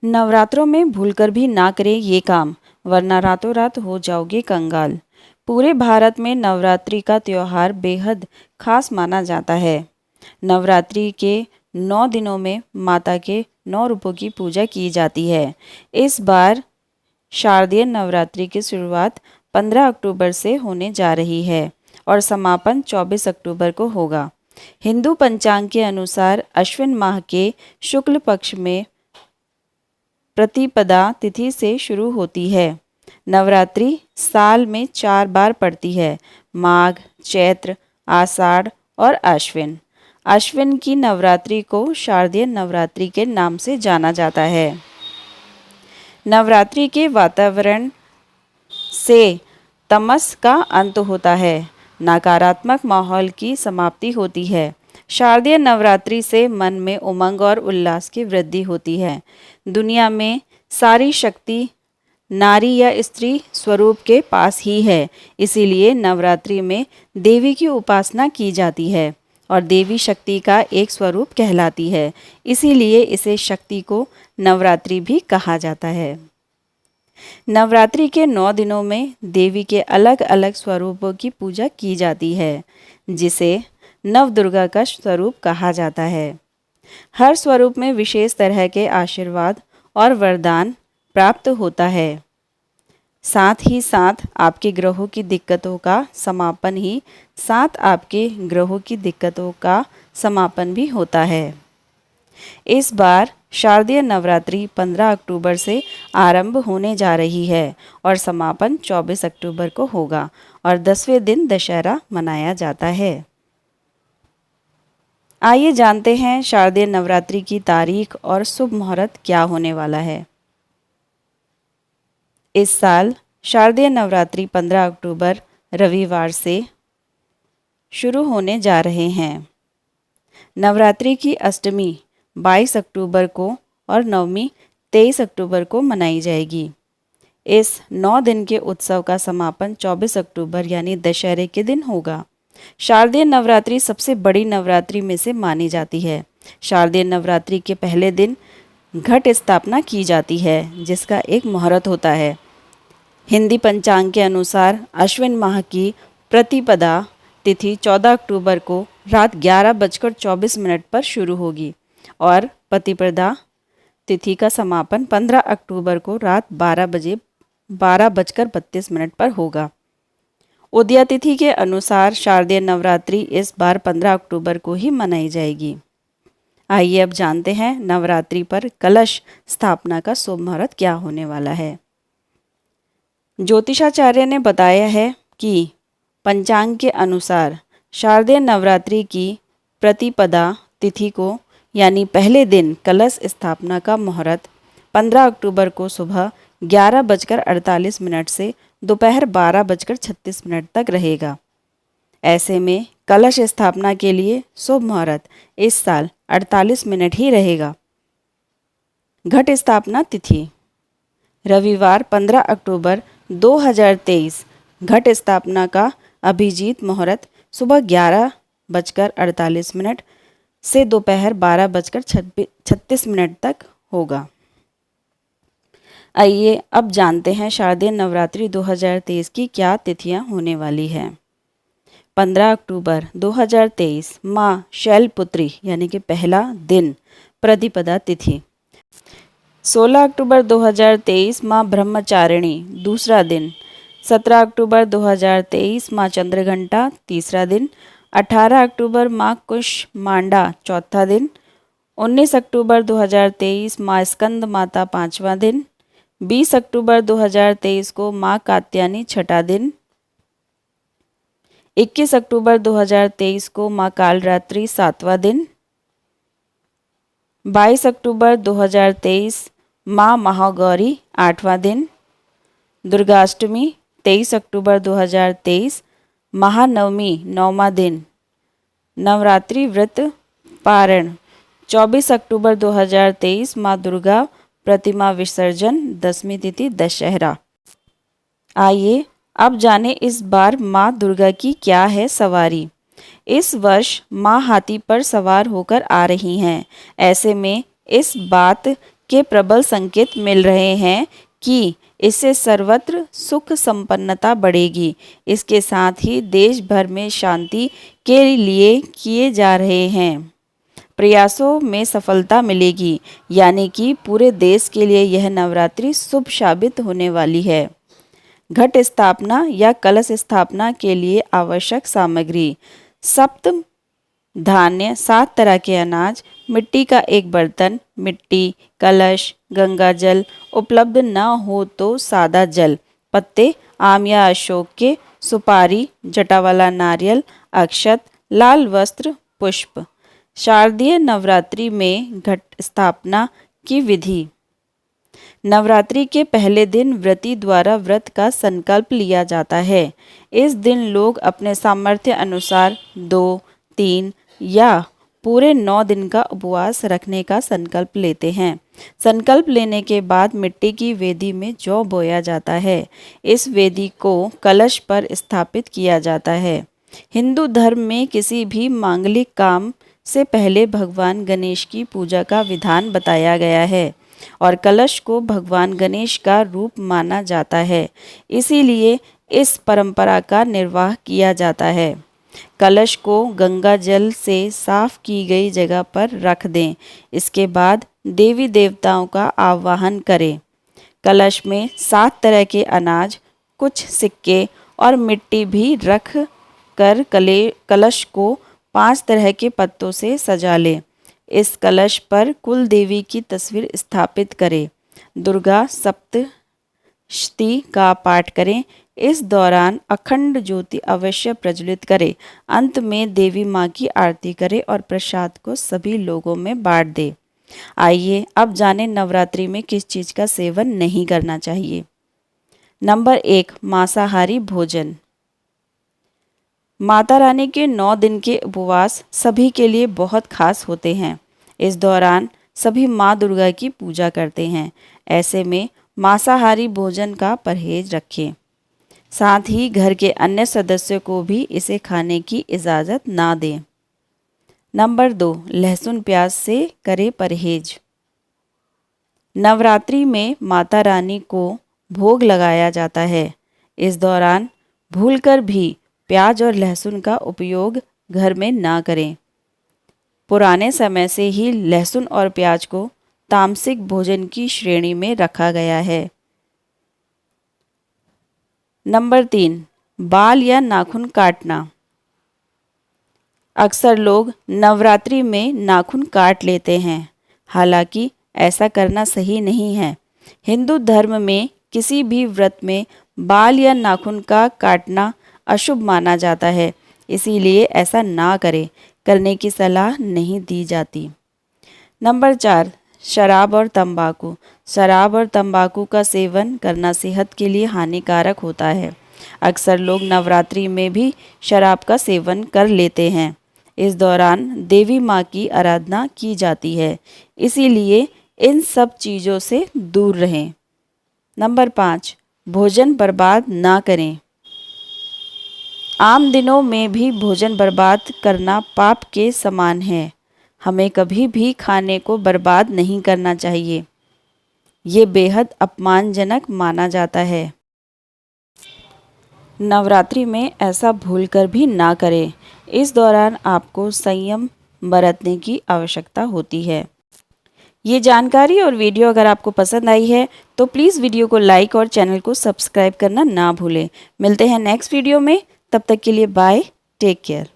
नवरात्रों में भूलकर भी ना करें ये काम, वरना रातों रात हो जाओगे कंगाल। पूरे भारत में नवरात्रि का त्यौहार बेहद खास माना जाता है। नवरात्रि के 9 दिनों में माता के 9 रूपों की पूजा की जाती है। इस बार शारदीय नवरात्रि की शुरुआत 15 अक्टूबर से होने जा रही है और समापन 24 अक्टूबर को होगा। हिंदू पंचांग के अनुसार अश्विन माह के शुक्ल पक्ष में प्रतिपदा तिथि से शुरू होती है। नवरात्रि साल में 4 बार पड़ती है, माघ, चैत्र, आषाढ़ और अश्विन। अश्विन की नवरात्रि को शारदीय नवरात्रि के नाम से जाना जाता है। नवरात्रि के वातावरण से तमस का अंत होता है, नकारात्मक माहौल की समाप्ति होती है। शारदीय नवरात्रि से मन में उमंग और उल्लास की वृद्धि होती है। दुनिया में सारी शक्ति नारी या स्त्री स्वरूप के पास ही है, इसीलिए नवरात्रि में देवी की उपासना की जाती है और देवी शक्ति का एक स्वरूप कहलाती है, इसीलिए इसे शक्ति को नवरात्रि भी कहा जाता है। नवरात्रि के 9 दिनों में देवी के अलग अलग स्वरूपों की पूजा की जाती है, जिसे नवदुर्गा का स्वरूप कहा जाता है। हर स्वरूप में विशेष तरह के आशीर्वाद और वरदान प्राप्त होता है। साथ ही साथ आपके ग्रहों की दिक्कतों का समापन भी होता है। इस बार शारदीय नवरात्रि 15 अक्टूबर से आरंभ होने जा रही है और समापन 24 अक्टूबर को होगा और 10वें दिन दशहरा मनाया जाता है। आइए जानते हैं शारदीय नवरात्रि की तारीख और शुभ मुहूर्त क्या होने वाला है। इस साल शारदीय नवरात्रि 15 अक्टूबर रविवार से शुरू होने जा रहे हैं। नवरात्रि की अष्टमी 22 अक्टूबर को और नवमी 23 अक्टूबर को मनाई जाएगी। इस 9 दिन के उत्सव का समापन 24 अक्टूबर यानी दशहरे के दिन होगा। शारदीय नवरात्रि सबसे बड़ी नवरात्रि में से मानी जाती है। शारदीय नवरात्रि के पहले दिन घट स्थापना की जाती है, जिसका एक मुहूर्त होता है। हिंदी पंचांग के अनुसार अश्विन माह की प्रतिपदा तिथि 14 अक्टूबर को रात 11:24 पर शुरू होगी और प्रतिपदा तिथि का समापन 15 अक्टूबर को रात 12:32 पर होगा। उदया तिथि के अनुसार शारदीय नवरात्रि इस बार 15 अक्टूबर को ही मनाई जाएगी। आइए अब जानते हैं नवरात्रि पर कलश स्थापना का शुभ मुहूर्त क्या होने वाला है। ज्योतिषाचार्य ने बताया है कि पंचांग के अनुसार शारदीय नवरात्रि की प्रतिपदा तिथि को यानी पहले दिन कलश स्थापना का मुहूर्त 15 अक्टूबर को सुबह 11:48 से दोपहर 12:36 तक रहेगा। ऐसे में कलश स्थापना के लिए शुभ मुहूर्त इस साल 48 मिनट ही रहेगा। घट स्थापना तिथि रविवार 15 अक्टूबर 2023 घट स्थापना का अभिजीत मुहूर्त सुबह 11:48 से दोपहर 12:36 तक होगा। आइए अब जानते हैं शारदीय नवरात्रि 2023 की क्या तिथियां होने वाली हैं। 15 अक्टूबर 2023 माँ शैलपुत्री यानी कि पहला दिन प्रतिपदा तिथि। 16 अक्टूबर 2023 माँ ब्रह्मचारिणी दूसरा दिन। 17 अक्टूबर 2023 माँ चंद्रघंटा तीसरा दिन। 18 अक्टूबर माँ कुष्मांडा चौथा दिन। 19 अक्टूबर 2023 माँ स्कंद माता पाँचवा दिन। 20 अक्टूबर 2023 को माँ कात्यायनी छठा दिन। 21 अक्टूबर 2023 को माँ कालरात्रि सातवां दिन। 22 अक्टूबर 2023 माँ महागौरी आठवां दिन। दुर्गाष्टमी 23 अक्टूबर 2023 महानवमी नौवां दिन। नवरात्रि व्रत पारण 24 अक्टूबर 2023 माँ दुर्गा प्रतिमा विसर्जन 10वीं तिथि दशहरा। आइए अब जाने इस बार माँ दुर्गा की क्या है सवारी। इस वर्ष माँ हाथी पर सवार होकर आ रही हैं। ऐसे में इस बात के प्रबल संकेत मिल रहे हैं कि इससे सर्वत्र सुख संपन्नता बढ़ेगी। इसके साथ ही देश भर में शांति के लिए किए जा रहे हैं प्रयासों में सफलता मिलेगी, यानी कि पूरे देश के लिए यह नवरात्रि शुभ साबित होने वाली है। घट स्थापना या कलश स्थापना के लिए आवश्यक सामग्री: सप्त धान्य, 7 तरह के अनाज, मिट्टी का एक बर्तन, मिट्टी, कलश, गंगा जल, उपलब्ध न हो तो सादा जल, पत्ते आम या अशोक के, सुपारी, जटा वाला नारियल, अक्षत, लाल वस्त्र, पुष्प। शारदीय नवरात्रि में घट स्थापना की विधि: नवरात्रि के पहले दिन व्रती द्वारा व्रत का संकल्प लिया जाता है। इस दिन लोग अपने सामर्थ्य अनुसार 2, 3 या पूरे 9 दिन का उपवास रखने का संकल्प लेते हैं। संकल्प लेने के बाद मिट्टी की वेदी में जौ बोया जाता है। इस वेदी को कलश पर स्थापित किया जाता है। हिंदू धर्म में किसी भी मांगलिक काम से पहले भगवान गणेश की पूजा का विधान बताया गया है और कलश को भगवान गणेश का रूप माना जाता है, इसीलिए इस परंपरा का निर्वाह किया जाता है। कलश को गंगा जल से साफ की गई जगह पर रख दें। इसके बाद देवी देवताओं का आवाहन करें। कलश में 7 तरह के अनाज, कुछ सिक्के और मिट्टी भी रख कर कलश को 5 तरह के पत्तों से सजा लें। इस कलश पर कुल देवी की तस्वीर स्थापित करें। दुर्गा सप्तशती का पाठ करें। इस दौरान अखंड ज्योति अवश्य प्रज्वलित करें। अंत में देवी माँ की आरती करें और प्रसाद को सभी लोगों में बांट दें। आइए अब जानें नवरात्रि में किस चीज़ का सेवन नहीं करना चाहिए। नंबर 1, मांसाहारी भोजन। माता रानी के 9 दिन के उपवास सभी के लिए बहुत खास होते हैं। इस दौरान सभी माँ दुर्गा की पूजा करते हैं। ऐसे में मांसाहारी भोजन का परहेज रखें। साथ ही घर के अन्य सदस्यों को भी इसे खाने की इजाज़त ना दें। नंबर 2, लहसुन प्याज से करें परहेज। नवरात्रि में माता रानी को भोग लगाया जाता है। इस दौरान भूलकर भी प्याज और लहसुन का उपयोग घर में ना करें। पुराने समय से ही लहसुन और प्याज को तामसिक भोजन की श्रेणी में रखा गया है। नंबर 3, बाल या नाखून काटना। अक्सर लोग नवरात्रि में नाखून काट लेते हैं, हालांकि ऐसा करना सही नहीं है। हिंदू धर्म में किसी भी व्रत में बाल या नाखून का काटना अशुभ माना जाता है, इसीलिए ऐसा ना करें, करने की सलाह नहीं दी जाती। नंबर 4, शराब और तंबाकू। शराब और तंबाकू का सेवन करना सेहत के लिए हानिकारक होता है। अक्सर लोग नवरात्रि में भी शराब का सेवन कर लेते हैं। इस दौरान देवी माँ की आराधना की जाती है, इसीलिए इन सब चीज़ों से दूर रहें। नंबर 5, भोजन बर्बाद ना करें। आम दिनों में भी भोजन बर्बाद करना पाप के समान है। हमें कभी भी खाने को बर्बाद नहीं करना चाहिए। ये बेहद अपमानजनक माना जाता है। नवरात्रि में ऐसा भूलकर भी ना करें। इस दौरान आपको संयम बरतने की आवश्यकता होती है। ये जानकारी और वीडियो अगर आपको पसंद आई है तो प्लीज़ वीडियो को लाइक और चैनल को सब्सक्राइब करना ना भूलें। मिलते हैं नेक्स्ट वीडियो में, तब तक के लिए बाय, टेक केयर।